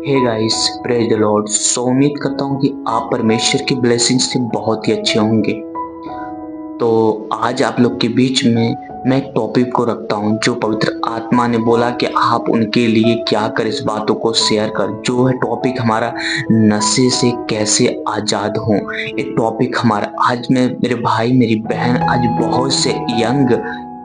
Hey guys, praise the Lord. उम्मीद करता हूँ कि आप परमेश्वर की ब्लेसिंग से बहुत ही अच्छे होंगे। तो आज आप लोग के बीच में मैं एक टॉपिक को रखता हूँ जो पवित्र आत्मा ने बोला कि आप उनके लिए क्या कर, इस बातों को शेयर कर। जो है टॉपिक हमारा, नशे से कैसे आजाद हों। एक टॉपिक हमारा आज में मेरे भाई मेरी बहन, आज बहुत से यंग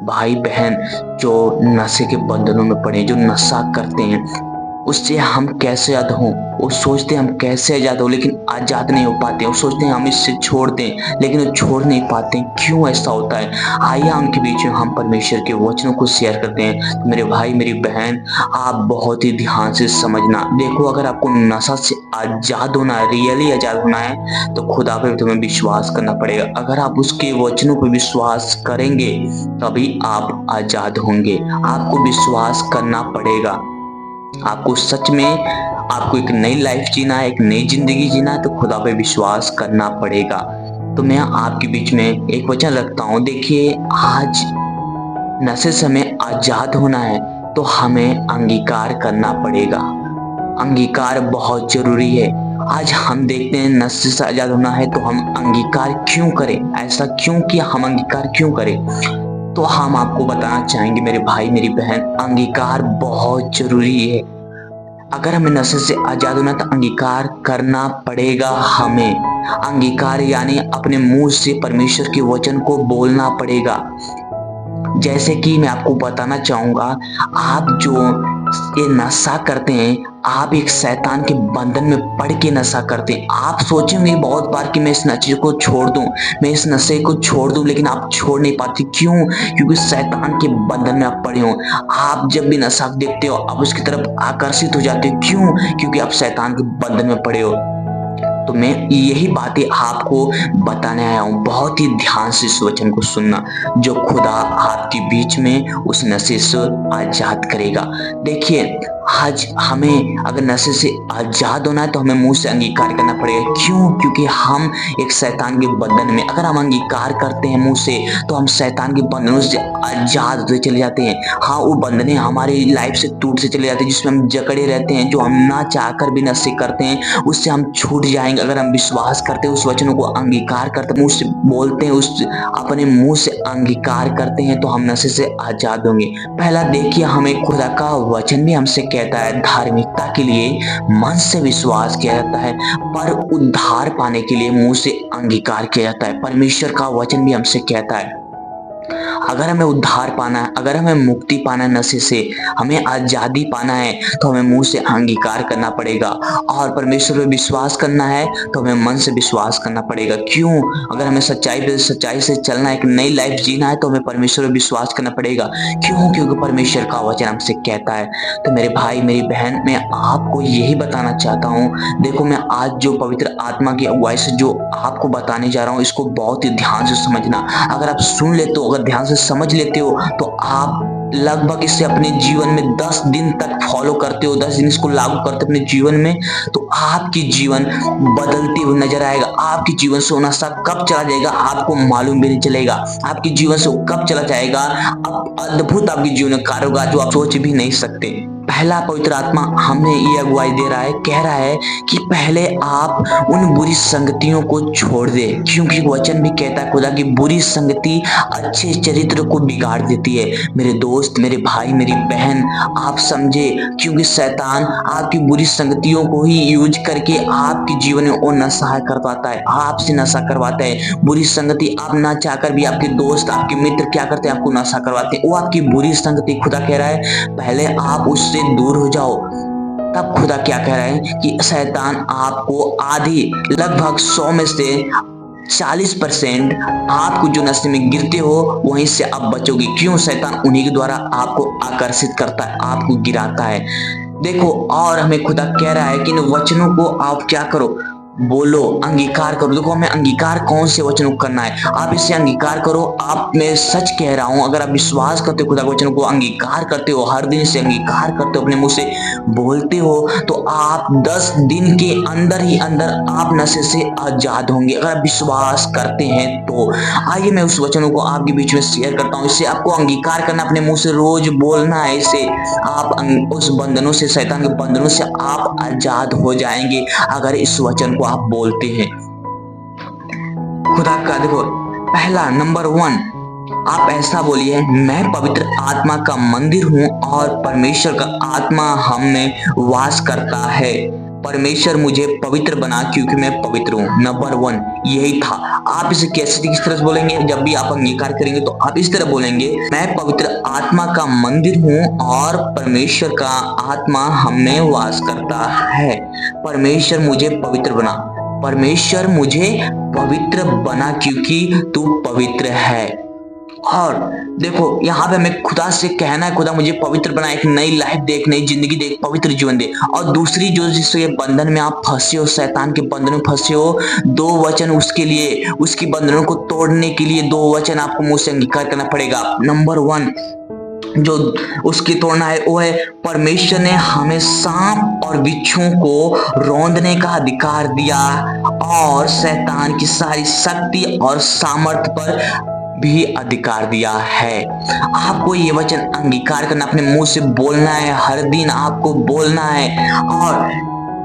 भाई बहन जो नशे के बंधनों में पड़े, जो नशा करते हैं, उससे हम कैसे आजाद हों। वो सोचते हैं हम कैसे आजाद हो, लेकिन आजाद नहीं हो पाते। वो सोचते हैं हम इससे छोड़ दें, लेकिन वो छोड़ नहीं पाते। क्यों ऐसा होता है? आइए उनके बीच में हम परमेश्वर के वचनों को शेयर करते हैं। तो मेरे भाई मेरी बहन, आप बहुत ही ध्यान से समझना। देखो, अगर आपको नशा से आजाद होना है, रियली आजाद होना है, तो खुदा पे तुम्हें विश्वास करना पड़ेगा। अगर आप उसके वचनों पर विश्वास करेंगे तभी आप आजाद होंगे। आपको विश्वास करना पड़ेगा। आपको सच में आपको एक नई लाइफ जीना है, एक नई जिंदगी जीना है, तो खुदा पे विश्वास करना पड़ेगा। तो मैं आपके बीच में एक वचन रखता हूँ। देखिए, आज नशे से हमें आजाद होना है तो हमें अंगीकार करना पड़ेगा। अंगीकार बहुत जरूरी है। आज हम देखते हैं नशे से आजाद होना है तो हम अंगीकार क्यों करें? ऐसा क्यों कि हम अंगीकार क्यों करें? तो हम आपको बताना चाहेंगे मेरे भाई मेरी बहन, अंगीकार बहुत जरूरी है। अगर हमें नशे से आजाद होना तो अंगीकार करना पड़ेगा हमें। अंगीकार यानी अपने मुंह से परमेश्वर के वचन को बोलना पड़ेगा। जैसे कि मैं आपको बताना चाहूंगा, आप जो ये नशा करते हैं, आप एक शैतान के बंधन में पड़ के नशा करते हैं। आप सोचेंगे बहुत बार कि मैं इस नशे को छोड़ दूं, मैं इस नशे को छोड़ दूं, लेकिन आप छोड़ नहीं पाते। क्यों? क्योंकि शैतान के बंधन में आप पड़े हो। आप जब भी नशा देखते हो आप उसकी तरफ आकर्षित हो जाते हो। क्यों? क्योंकि आप शैतान के बंधन में पड़े हो। तो मैं यही बातें आपको बताने आया हूँ। बहुत ही ध्यान से इस वचन को सुनना, जो खुदा आपके बीच में उस नशे से आजाद करेगा। देखिए, आज हमें अगर नशे से आजाद होना है तो हमें मुंह से अंगीकार करना पड़ेगा। क्यों? क्योंकि हम एक शैतान के बंधन में, अगर हम अंगीकार करते हैं मुंह से, तो हम शैतान के बंधनों से आजाद होते चले जाते हैं। हाँ, वो बंधने हमारी लाइफ से टूट से चले जाते हैं, जिसमें हम जकड़े रहते हैं, जो हम ना चाहकर भी नशे करते हैं, उससे हम छूट जाएंगे। अगर हम विश्वास करते हैं, उस वचनों को अंगीकार करते हैं, मुंह से बोलते हैं, उस अपने मुंह से अंगीकार करते हैं, तो हम नशे से आजाद होंगे। पहला देखिए, हमें खुदा का वचन भी हमसे कहता है, धार्मिकता के लिए मन से विश्वास किया जाता है, पर उद्धार पाने के लिए मुंह से अंगीकार किया जाता है। परमेश्वर का वचन भी हमसे कहता है, अगर हमें उद्धार पाना है, अगर हमें मुक्ति पाना है नशे से, हमें आजादी पाना है, तो हमें मुंह से अंगीकार करना पड़ेगा। और परमेश्वर पे विश्वास करना है तो हमें मन से विश्वास करना पड़ेगा। क्यों? अगर हमें सच्चाई से चलना है, एक नई लाइफ जीना है, तो हमें परमेश्वर पे विश्वास करना पड़ेगा। क्यों? क्योंकि परमेश्वर का वचन हमसे कहता है। तो मेरे भाई मेरी बहन, मैं आपको यही बताना चाहता हूँ। देखो, मैं आज जो पवित्र आत्मा की अगुवाई से जो आपको बताने जा रहा हूँ, इसको बहुत ही ध्यान से समझना। अगर आप सुन लेते हो, अगर ध्यान से समझ लेते हो, तो आप लगभग इसे अपने जीवन में 10 दिन तक फॉलो करते हो, 10 दिन इसको लागू करते हो अपने जीवन में, तो आपकी जीवन बदलती हुई नजर आएगा। आपके जीवन से नशा कब चला जाएगा आपको मालूम भी नहीं चलेगा। आपके जीवन से कब चला जाएगा, अब अद्भुत आपके जीवन में कार्य होगा जो आप सोच भी नहीं सकते। पहला पवित्र आत्मा हमें ये अगुवाई दे रहा है, कह रहा है कि पहले आप उन बुरी संगतियों को छोड़ दे। क्योंकि वचन भी कहता है खुदा की बुरी संगति अच्छे चरित्र को बिगाड़ देती है। मेरे दोस्त, मेरे भाई, मेरी बहन, आप समझे, क्योंकि शैतान आपकी बुरी संगतियों को ही यूज करके आपके जीवन में वो नशा करवाता है, आपसे नशा करवाता है। बुरी संगति आप ना चाहकर भी, आपके दोस्त, आपके मित्र क्या करते हैं, आपको नशा करवाते हैं। वो आपकी बुरी संगति, खुदा कह रहा है पहले आप उससे दूर हो जाओ। तब खुदा क्या कह रहा है कि शैतान आपको आधी, लगभग 100 में से 40% आपको जो नशे में गिरते हो वहीं से आप बचोगे। क्यों? शैतान उन्हीं के द्वारा आपको आकर्षित करता है, आपको गिराता है। देखो, और हमें खुदा कह रहा है कि इन वचनों को आप क्या करो, बोलो, अंगीकार करो। देखो हमें अंगीकार कौन से वचनों को करना है, आप इससे अंगीकार करो। आप, मैं सच कह रहा हूं, अगर आप विश्वास करते हो, खुदा के वचनों को अंगीकार करते हो, हर दिन से अंगीकार करते हो, अपने मुंह से बोलते हो, तो आप 10 दिन के अंदर ही अंदर आप नशे से आजाद होंगे, अगर आप विश्वास करते हैं तो। आइए मैं उस वचनों को आपके बीच में शेयर करता हूँ। इससे आपको अंगीकार करना, अपने मुंह से रोज बोलना है। इससे आप उस बंधनों से, शैतान के बंधनों से आप आजाद हो जाएंगे, अगर इस वचन को आप बोलते हैं। खुदा का देखो, पहला नंबर 1, आप ऐसा बोलिए, मैं पवित्र आत्मा का मंदिर हूं और परमेश्वर का आत्मा हम में वास करता है। परमेश्वर मुझे पवित्र बना क्योंकि मैं पवित्र हूं। नंबर 1 यही था। आप इसे कैसे, किस तरह से बोलेंगे? जब भी आप अंगीकार करेंगे तो आप इस तरह बोलेंगे, मैं पवित्र आत्मा का मंदिर हूं और परमेश्वर का आत्मा हम में वास करता है। परमेश्वर मुझे पवित्र बना, परमेश्वर मुझे पवित्र बना क्योंकि तू पवित्र है। और देखो यहाँ पे हमें खुदा से कहना है, खुदा मुझे पवित्र बना, एक नई लाइफ दे, एक नई जिंदगी दे, पवित्र जीवन दे। और दूसरी, जो जिसके बंधन में आप फंसे हो, शैतान के बंधन में फंसे हो, 2 वचन उसके लिए, उसकी बंधनों को तोड़ने के लिए 2 वचन आपको मुंह से अंगीकार करना पड़ेगा। नंबर 1 जो उसकी तोड़ना है वो है, परमेश्वर ने हमें सांप और बिच्छुओं को रौंदने का अधिकार दिया और शैतान की सारी शक्ति और सामर्थ्य पर भी अधिकार दिया है। आपको ये वचन अंगीकार करना, अपने मुंह से बोलना है, हर दिन आपको बोलना है। और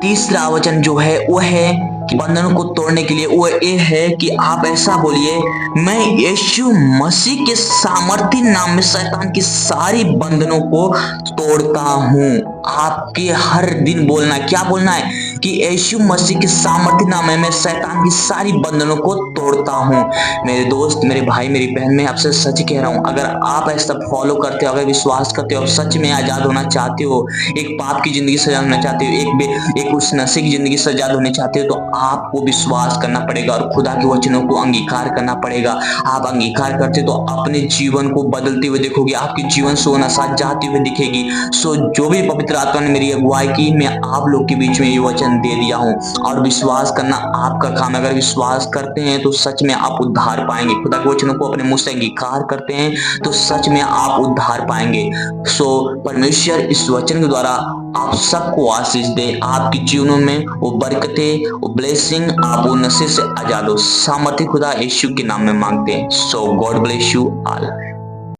तीसरा वचन जो है वो है कि बंधनों को तोड़ने के लिए, वो ये है कि आप ऐसा बोलिए, मैं यीशु मसीह के सामर्थी नाम में शैतान की सारी बंधनों को तोड़ता हूं। आपके हर दिन बोलना है, क्या बोलना है? कि यीशु मसीह के सामर्थी नाम में मैं शैतान की सारी बंधनों को तोड़ता हूं। मेरे दोस्त, मेरे भाई, मेरी बहन, मैं आपसे सच कह रहा हूं, अगर आप ऐसा फॉलो करते हो, अगर विश्वास करते हो, सच में आजाद होना चाहते हो, एक पाप की जिंदगी से आजाद होना चाहते हो, एक उस नशे की जिंदगी से आजाद होने चाहते हो, तो आपको विश्वास करना पड़ेगा और खुदा के वचनों को अंगीकार करना पड़ेगा। आप अंगीकार करते तो अपने जीवन को बदलते हुए देखोगे, आपकी जीवन सोना साथ जाती हुई दिखेगी। सो जो भी पवित्र आत्मा ने मेरी अगुवाई की, मैं आप लोग के बीच में ये वचन दे दिया हूं। और विश्वास करना आपका काम है। अगर विश्वास करते हैं तो सच में आप उद्धार पाएंगे। खुदा के वचनों को अपने मुंह से अंगीकार करते हैं तो सच में आप उद्धार पाएंगे। सो परमेश्वर इस वचन के द्वारा आप सबको आशीष दे, आपके जीवनों में वो बरकतें, वो ब्लेसिंग, आप वो नशे से आजाद हो। सामर्थ्य खुदा यीशु के नाम में मांगते हैं। सो गॉड ब्लेस यू ऑल।